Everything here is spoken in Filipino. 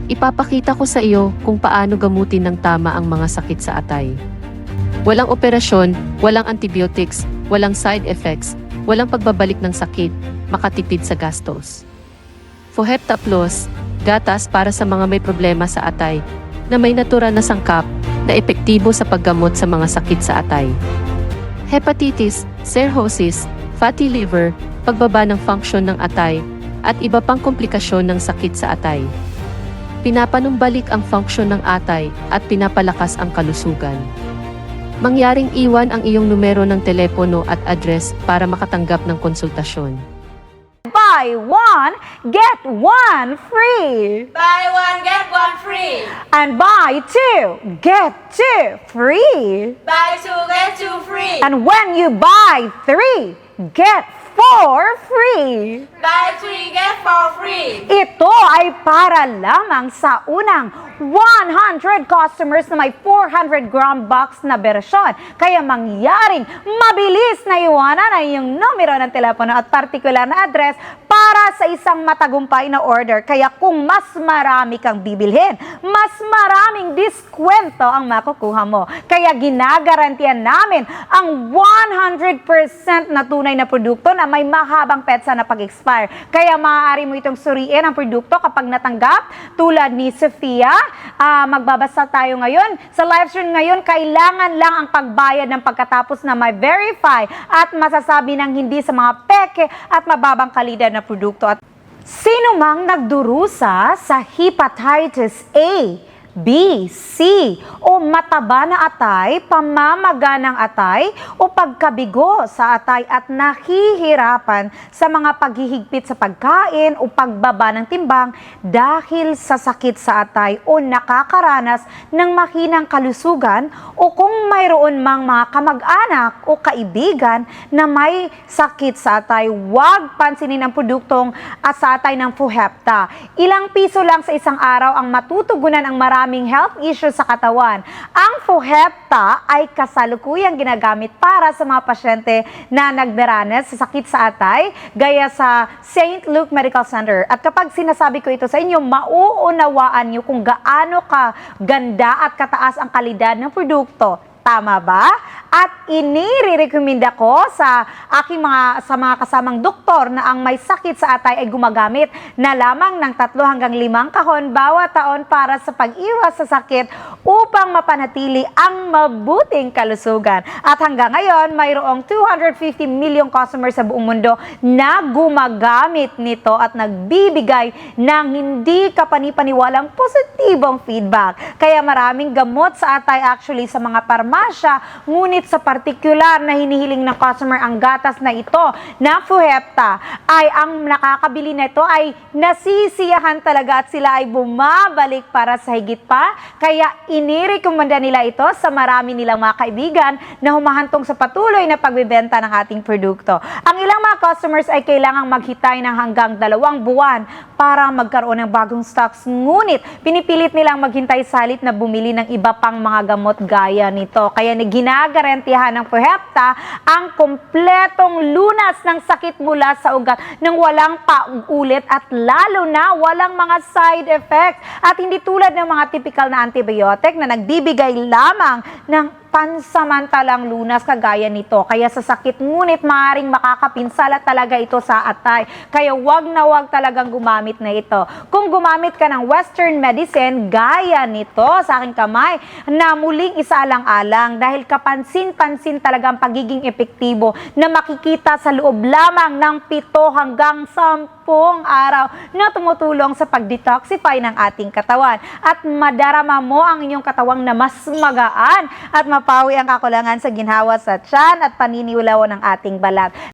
Ipapakita ko sa iyo kung paano gamutin ng tama ang mga sakit sa atay. Walang operasyon, walang antibiotics, walang side effects, walang pagbabalik ng sakit, makatipid sa gastos. Fohepta Plus, gatas para sa mga may problema sa atay, na may natural na sangkap na epektibo sa paggamot sa mga sakit sa atay. Hepatitis, cirrhosis, fatty liver, pagbaba ng function ng atay, at iba pang komplikasyon ng sakit sa atay. Pinapanumbalik ang function ng atay at pinapalakas ang kalusugan. Mangyaring iwan ang iyong numero ng telepono at address para makatanggap ng konsultasyon. Buy one, get one free. Buy one, get one free. And buy two, get two free. Buy two, get two free. And when you buy three, get four free. Buy three, get four free. Ito ay para lamang sa unang 100 customers na may 400-gram box na bersyon. Kaya mangyaring mabilis na iwanan ang iyong numero ng telepono at partikular na address para sa isang matagumpay na order. Kaya kung mas marami kang bibilhin, mas maraming diskwento ang makukuha mo. Kaya ginagarantiyan namin ang 100% na tunay na produkto na may mahabang petsa na pag-expire. Kaya maaari mo itong suriin ang produkto kapag natanggap tulad ni Sofia. Magbabasa tayo ngayon. Sa live stream ngayon, kailangan lang ang pagbayad ng pagkatapos na may verify at masasabi ng hindi sa mga peke at mababang kalidad na produkto. At sino mang nagdurusa sa hepatitis A, B, C, o mataba na atay, pamamaga ng atay, o pagkabigo sa atay at nahihirapan sa mga paghihigpit sa pagkain o pagbaba ng timbang dahil sa sakit sa atay o nakakaranas ng mahinang kalusugan o kung mayroon mang mga kamag-anak o kaibigan na may sakit sa atay, huwag pansinin ang produktong sa atay ng Fohepta. Ilang piso lang sa isang araw ang matutugunan ang maraming health issues sa katawan. Ang Fohepta ay kasalukuyang ginagamit para sa mga pasyente na nagdaranas sa sakit sa atay, gaya sa St. Luke Medical Center. At kapag sinasabi ko ito sa inyo, mauunawaan nyo kung gaano ka ganda at kataas ang kalidad ng produkto. Tama ba? At inirekomenda ko sa mga kasamang doktor na ang may sakit sa atay ay gumagamit na lamang ng 3 hanggang 5 kahon bawat taon para sa pag-iwas sa sakit upang mapanatili ang mabuting kalusugan. At hanggang ngayon, mayroong 250 milyong customers sa buong mundo na gumagamit nito at nagbibigay ng hindi kapanipaniwalang positibong feedback. Kaya maraming gamot sa atay actually sa mga parmasya, ngunit sa partikular na hinihiling ng customer ang gatas na ito na Fohepta ay ang nakakabili nito ay nasisiyahan talaga at sila ay bumabalik para sa higit pa. Kaya inirekomenda nila ito sa marami nilang mga kaibigan na humahantong sa patuloy na pagbebenta ng ating produkto. Ang ilang mga customers ay kailangang maghitay ng hanggang 2 buwan para magkaroon ng bagong stocks. Ngunit pinipilit nilang maghintay sa halip na bumili ng iba pang mga gamot gaya nito. Kaya ginagarantiyahan ng Fohepta ang kompletong lunas ng sakit mula sa ugat nang walang paulit at lalo na walang mga side effects at hindi tulad ng mga typical na antibiotic na nagbibigay lamang ng pansamantalang lunas kagaya nito. Kaya sa sakit ngunit maaaring makakapinsala talaga ito sa atay. Kaya wag na wag talagang gumamit na ito. Kung gumamit ka ng Western medicine gaya nito sa aking kamay na muling isaalang-alang dahil kapansin-pansin talaga ang pagiging epektibo na makikita sa loob lamang ng 7 hanggang 10 araw na tumutulong sa pag-detoxify ng ating katawan at madarama mo ang inyong katawang na mas magaan at mapawi ang kakulangan sa ginhawa sa tiyan at paniniulaw ng ating balat.